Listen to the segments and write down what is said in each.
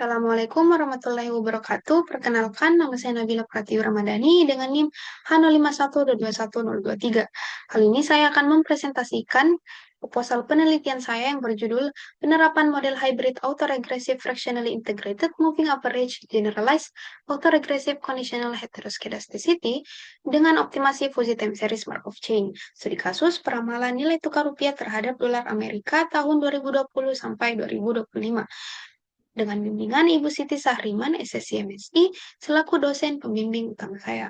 Assalamualaikum warahmatullahi wabarakatuh. Perkenalkan, nama saya Nabila Pratiwi Ramadhani dengan NIM H05121023. Kali ini saya akan mempresentasikan proposal penelitian saya yang berjudul Penerapan Model Hybrid Autoregressive Fractionally Integrated Moving Average Generalized Autoregressive Conditional Heteroscedasticity dengan optimasi Fuzzy Time Series Markov Chain. Studi kasus peramalan nilai tukar rupiah terhadap dolar Amerika tahun 2020 sampai 2025 dengan bimbingan Ibu Siti Sahriman, SSC MSI, selaku dosen pembimbing utama saya.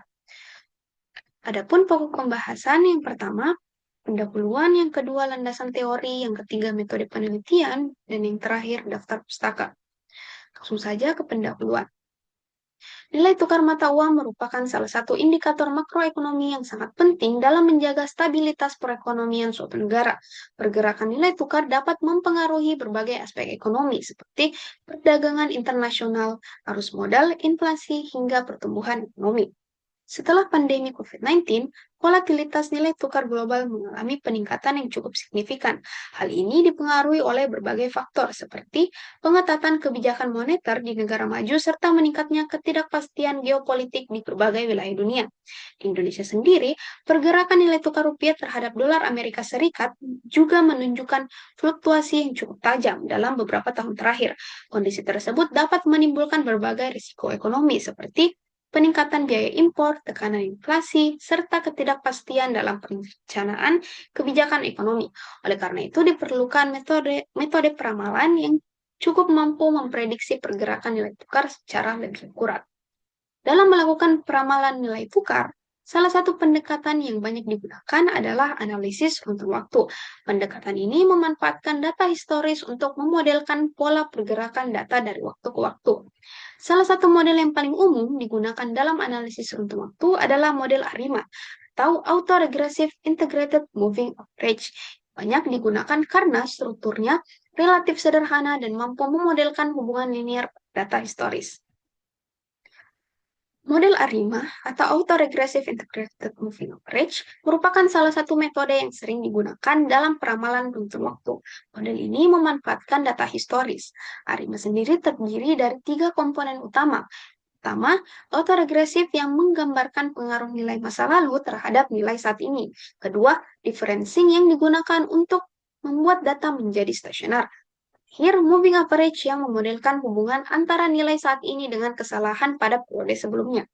Adapun pokok pembahasan yang pertama, pendahuluan, yang kedua landasan teori, yang ketiga metode penelitian, dan yang terakhir daftar pustaka. Langsung saja ke pendahuluan. Nilai tukar mata uang merupakan salah satu indikator makroekonomi yang sangat penting dalam menjaga stabilitas perekonomian suatu negara. Pergerakan nilai tukar dapat mempengaruhi berbagai aspek ekonomi seperti perdagangan internasional, arus modal, inflasi, hingga pertumbuhan ekonomi. Setelah pandemi COVID-19, volatilitas nilai tukar global mengalami peningkatan yang cukup signifikan. Hal ini dipengaruhi oleh berbagai faktor seperti pengetatan kebijakan moneter di negara maju serta meningkatnya ketidakpastian geopolitik di berbagai wilayah dunia. Di Indonesia sendiri, pergerakan nilai tukar rupiah terhadap dolar Amerika Serikat juga menunjukkan fluktuasi yang cukup tajam dalam beberapa tahun terakhir. Kondisi tersebut dapat menimbulkan berbagai risiko ekonomi seperti peningkatan biaya impor, tekanan inflasi, serta ketidakpastian dalam perencanaan kebijakan ekonomi. Oleh karena itu, diperlukan metode peramalan yang cukup mampu memprediksi pergerakan nilai tukar secara lebih akurat. Dalam melakukan peramalan nilai tukar, salah satu pendekatan yang banyak digunakan adalah analisis runtun waktu. Pendekatan ini memanfaatkan data historis untuk memodelkan pola pergerakan data dari waktu ke waktu. Salah satu model yang paling umum digunakan dalam analisis runtun waktu adalah model ARIMA atau Autoregressive Integrated Moving Average. Banyak digunakan karena strukturnya relatif sederhana dan mampu memodelkan hubungan linear data historis. Model ARIMA atau Autoregressive Integrated Moving Average merupakan salah satu metode yang sering digunakan dalam peramalan runtun waktu. Model ini memanfaatkan data historis. ARIMA sendiri terdiri dari 3 komponen utama. Pertama, autoregresif yang menggambarkan pengaruh nilai masa lalu terhadap nilai saat ini. Kedua, differencing yang digunakan untuk membuat data menjadi stasioner. Here, moving average yang memodelkan hubungan antara nilai saat ini dengan kesalahan pada periode sebelumnya.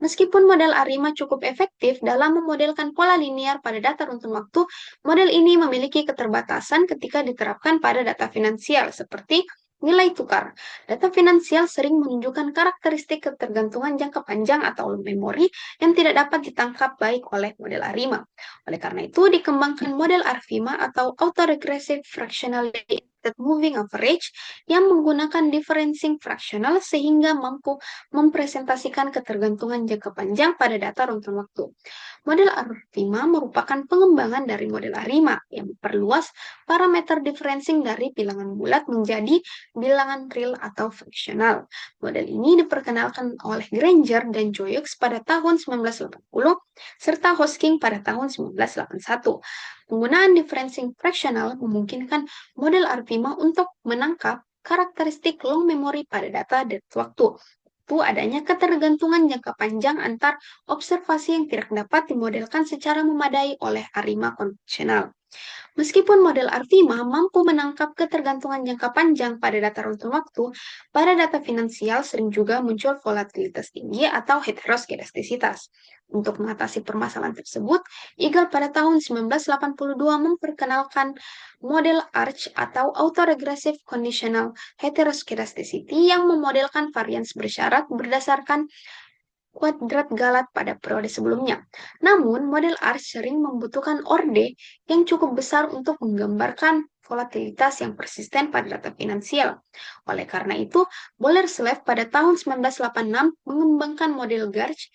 Meskipun model ARIMA cukup efektif dalam memodelkan pola linear pada data runtun waktu, model ini memiliki keterbatasan ketika diterapkan pada data finansial seperti nilai tukar. Data finansial sering menunjukkan karakteristik ketergantungan jangka panjang atau memori yang tidak dapat ditangkap baik oleh model ARIMA. Oleh karena itu, dikembangkan model ARFIMA atau Autoregressive Fractionally Moving Average yang menggunakan differencing fractional sehingga mampu mempresentasikan ketergantungan jangka panjang pada data runtun waktu. Model ARIMA merupakan pengembangan dari model ARIMA yang memperluas parameter differencing dari bilangan bulat menjadi bilangan real atau fractional. Model ini diperkenalkan oleh Granger dan Joyeux pada tahun 1980 serta Hosking pada tahun 1981. Penggunaan differencing fractional memungkinkan model ARIMA untuk menangkap karakteristik long memory pada data dan waktu. Itu adanya ketergantungan jangka panjang antar observasi yang tidak dapat dimodelkan secara memadai oleh ARIMA konvensional. Meskipun model ARFIMA mampu menangkap ketergantungan jangka panjang pada data runtun waktu, pada data finansial sering juga muncul volatilitas tinggi atau heteroskedastisitas. Untuk mengatasi permasalahan tersebut, Eagle pada tahun 1982 memperkenalkan model ARCH atau Autoregressive Conditional Heteroskedasticity yang memodelkan varians bersyarat berdasarkan kuadrat galat pada periode sebelumnya. Namun, model ARCH sering membutuhkan orde yang cukup besar untuk menggambarkan volatilitas yang persisten pada data finansial. Oleh karena itu, Boleslav pada tahun 1986 mengembangkan model GARCH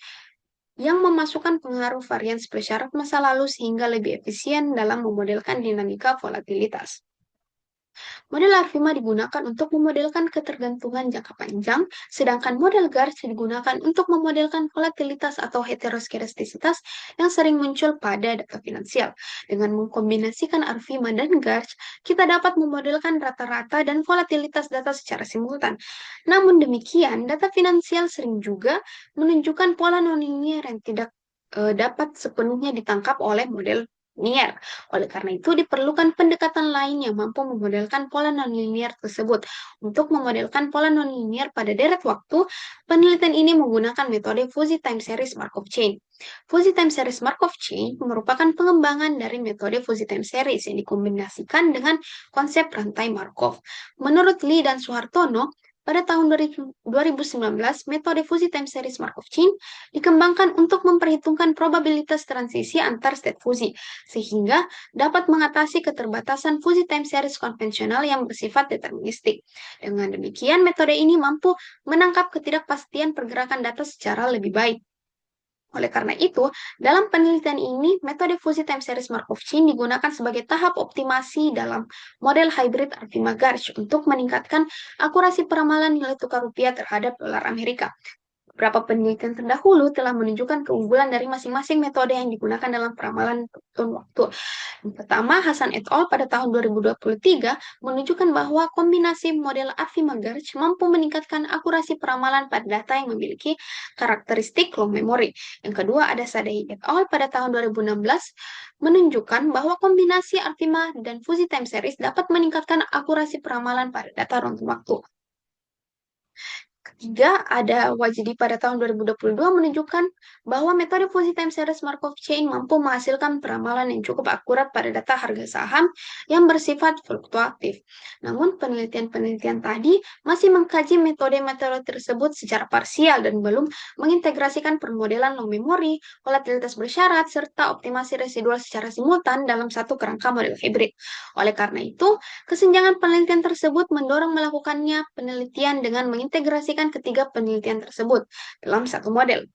yang memasukkan pengaruh varians bersyarat masa lalu sehingga lebih efisien dalam memodelkan dinamika volatilitas. Model Arvima digunakan untuk memodelkan ketergantungan jangka panjang, sedangkan model Garch digunakan untuk memodelkan volatilitas atau heteroskedastisitas yang sering muncul pada data finansial. Dengan mengkombinasikan Arvima dan Garch, kita dapat memodelkan rata-rata dan volatilitas data secara simultan. Namun demikian, data finansial sering juga menunjukkan pola nonlinear yang tidak dapat sepenuhnya ditangkap oleh model linear. Oleh karena itu, diperlukan pendekatan lain yang mampu memodelkan pola nonlinear tersebut. Untuk memodelkan pola nonlinear pada deret waktu, penelitian ini menggunakan metode fuzzy time series Markov chain. Fuzzy time series Markov chain merupakan pengembangan dari metode fuzzy time series yang dikombinasikan dengan konsep rantai Markov. Menurut Lee dan Suhartono, pada tahun 2019, metode fuzzy time series Markov chain dikembangkan untuk memperhitungkan probabilitas transisi antar state fuzzy, sehingga dapat mengatasi keterbatasan fuzzy time series konvensional yang bersifat deterministik. Dengan demikian, metode ini mampu menangkap ketidakpastian pergerakan data secara lebih baik. Oleh karena itu, dalam penelitian ini, metode fuzzy time series Markov chain digunakan sebagai tahap optimasi dalam model hybrid Arvima-Garch untuk meningkatkan akurasi peramalan nilai tukar rupiah terhadap dolar Amerika. Beberapa penelitian terdahulu telah menunjukkan keunggulan dari masing-masing metode yang digunakan dalam peramalan turun waktu. Yang pertama, Hasan et al. Pada tahun 2023 menunjukkan bahwa kombinasi model Arvima-Garch mampu meningkatkan akurasi peramalan pada data yang memiliki karakteristik long memory. Yang kedua, ada Sadei et al. Pada tahun 2016 menunjukkan bahwa kombinasi Arvima dan fuzzy time series dapat meningkatkan akurasi peramalan pada data rentang waktu. Ketiga, ada Wajdi pada tahun 2022 menunjukkan bahwa metode fuzzy time series Markov chain mampu menghasilkan peramalan yang cukup akurat pada data harga saham yang bersifat fluktuatif. Namun, penelitian-penelitian tadi masih mengkaji metode-metode tersebut secara parsial dan belum mengintegrasikan permodelan long memory, volatilitas bersyarat, serta optimasi residual secara simultan dalam satu kerangka model hybrid. Oleh karena itu, kesenjangan penelitian tersebut mendorong melakukannya penelitian dengan mengintegrasikan ketiga penelitian tersebut dalam satu model.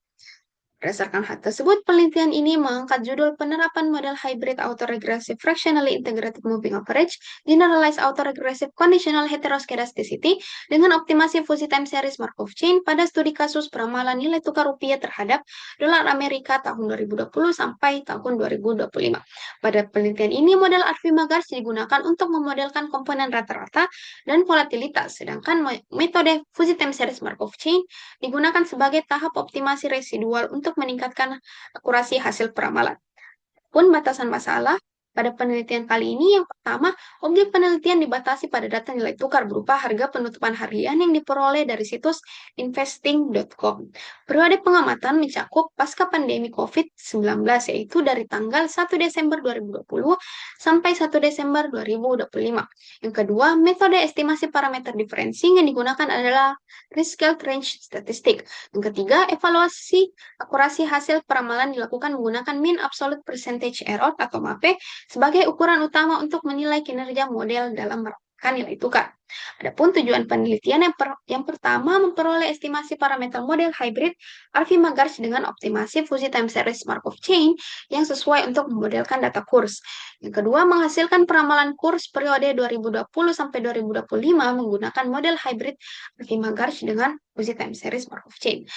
Berdasarkan hal tersebut, penelitian ini mengangkat judul penerapan model hybrid autoregressive fractionally integrated moving average, generalized autoregressive conditional heteroskedasticity dengan optimasi fuzzy time series Markov chain pada studi kasus peramalan nilai tukar rupiah terhadap dolar Amerika tahun 2020 sampai tahun 2025. Pada penelitian ini, model Arvima-Garch digunakan untuk memodelkan komponen rata-rata dan volatilitas, sedangkan metode fuzzy time series Markov chain digunakan sebagai tahap optimasi residual untuk meningkatkan akurasi hasil peramalan. Pun batasan masalah pada penelitian kali ini, yang pertama, objek penelitian dibatasi pada data nilai tukar berupa harga penutupan harian yang diperoleh dari situs investing.com. Periode pengamatan mencakup pasca pandemi COVID-19, yaitu dari tanggal 1 Desember 2020 sampai 1 Desember 2025. Yang kedua, metode estimasi parameter differencing yang digunakan adalah Rescaled Range Statistic. Yang ketiga, evaluasi akurasi hasil peramalan dilakukan menggunakan Mean Absolute Percentage Error atau MAPE sebagai ukuran utama untuk menilai kinerja model dalam meramalkan nilai tukar. Adapun tujuan penelitian yang pertama memperoleh estimasi parameter model hybrid Arvima-Garch dengan optimasi fuzzy time series Markov chain yang sesuai untuk memodelkan data kurs. Yang kedua, menghasilkan peramalan kurs periode 2020 sampai 2025 menggunakan model hybrid Arvima-Garch dengan fuzzy time series Markov chain.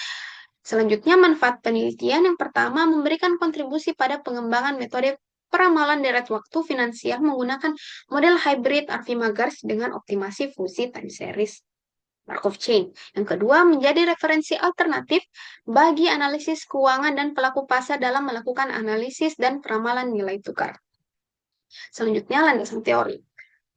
Selanjutnya, manfaat penelitian yang pertama memberikan kontribusi pada pengembangan metode peramalan deret waktu finansial menggunakan model hybrid Arvima-Garch dengan optimasi fuzzy time series Markov chain. Yang kedua, menjadi referensi alternatif bagi analisis keuangan dan pelaku pasar dalam melakukan analisis dan peramalan nilai tukar. Selanjutnya, landasan teori.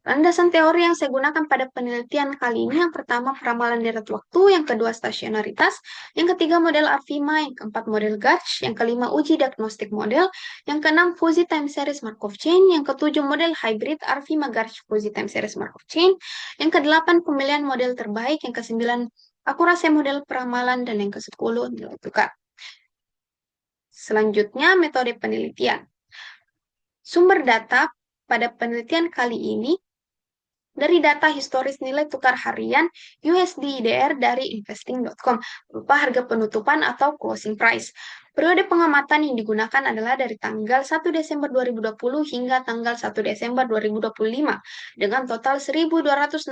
Landasan teori yang saya gunakan pada penelitian kali ini, yang pertama peramalan deret waktu, yang kedua stasionaritas, yang ketiga model Arvima, yang keempat model Garch, yang kelima uji diagnostik model, yang keenam fuzzy time series Markov chain, yang ketujuh model hybrid Arvima-Garch fuzzy time series Markov chain, yang kedelapan pemilihan model terbaik, yang kesembilan akurasi model peramalan, dan yang kesepuluh nilai tukar. Selanjutnya, metode penelitian. Sumber data pada penelitian kali ini dari data historis nilai tukar harian USD IDR dari investing.com berupa harga penutupan atau closing price. Periode pengamatan yang digunakan adalah dari tanggal 1 Desember 2020 hingga tanggal 1 Desember 2025 dengan total 1.265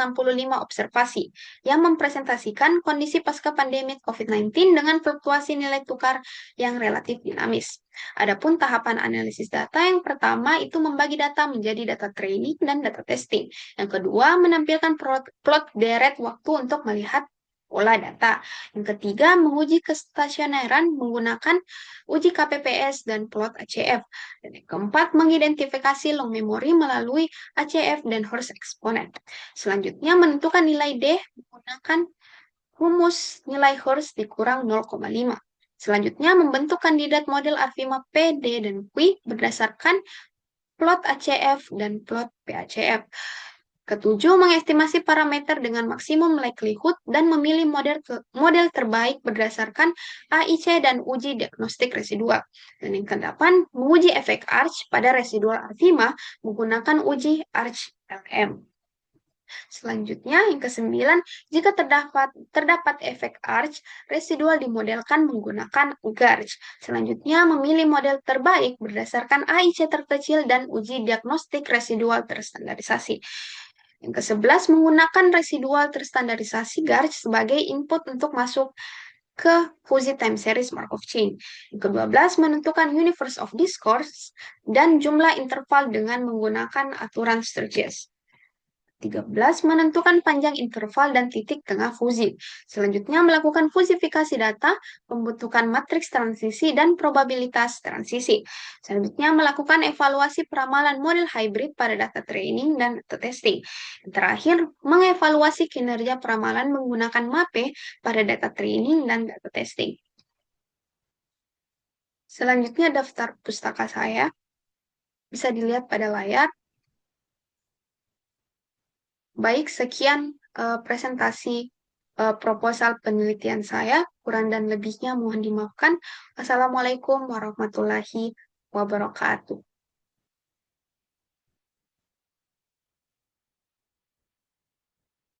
observasi yang mempresentasikan kondisi pasca pandemi COVID-19 dengan fluktuasi nilai tukar yang relatif dinamis. Adapun tahapan analisis data yang pertama itu membagi data menjadi data training dan data testing. Yang kedua, menampilkan plot deret waktu untuk melihat pola data. Yang ketiga, menguji kestasioneran menggunakan uji KPPS dan plot ACF. Dan yang keempat, mengidentifikasi long memory melalui ACF dan Horst exponent. Selanjutnya, menentukan nilai D menggunakan rumus nilai Horst dikurang 0,5. Selanjutnya, membentuk kandidat model ARVIMA P, D, dan Q berdasarkan plot ACF dan plot PACF. Ketujuh, mengestimasi parameter dengan maksimum likelihood dan memilih model terbaik berdasarkan AIC dan uji diagnostik residual. Dan yang kedelapan, menguji efek ARCH pada residual ARVIMA menggunakan uji ARCH-LM. Selanjutnya, yang kesembilan, jika terdapat efek ARCH, residual dimodelkan menggunakan GARCH. Selanjutnya, memilih model terbaik berdasarkan AIC terkecil dan uji diagnostik residual terstandarisasi. Yang ke-11, menggunakan residual terstandarisasi GARCH sebagai input untuk masuk ke fuzzy time series Markov chain. Yang ke-12, menentukan universe of discourse dan jumlah interval dengan menggunakan aturan Sturges. 13, menentukan panjang interval dan titik tengah fuzi. Selanjutnya, melakukan fusifikasi data, pembentukan matriks transisi, dan probabilitas transisi. Selanjutnya, melakukan evaluasi peramalan model hybrid pada data training dan data testing. Yang terakhir, mengevaluasi kinerja peramalan menggunakan MAPE pada data training dan data testing. Selanjutnya, daftar pustaka saya. Bisa dilihat pada layar. Baik, sekian presentasi proposal penelitian saya. Kurang dan lebihnya mohon dimaafkan. Wassalamualaikum warahmatullahi wabarakatuh.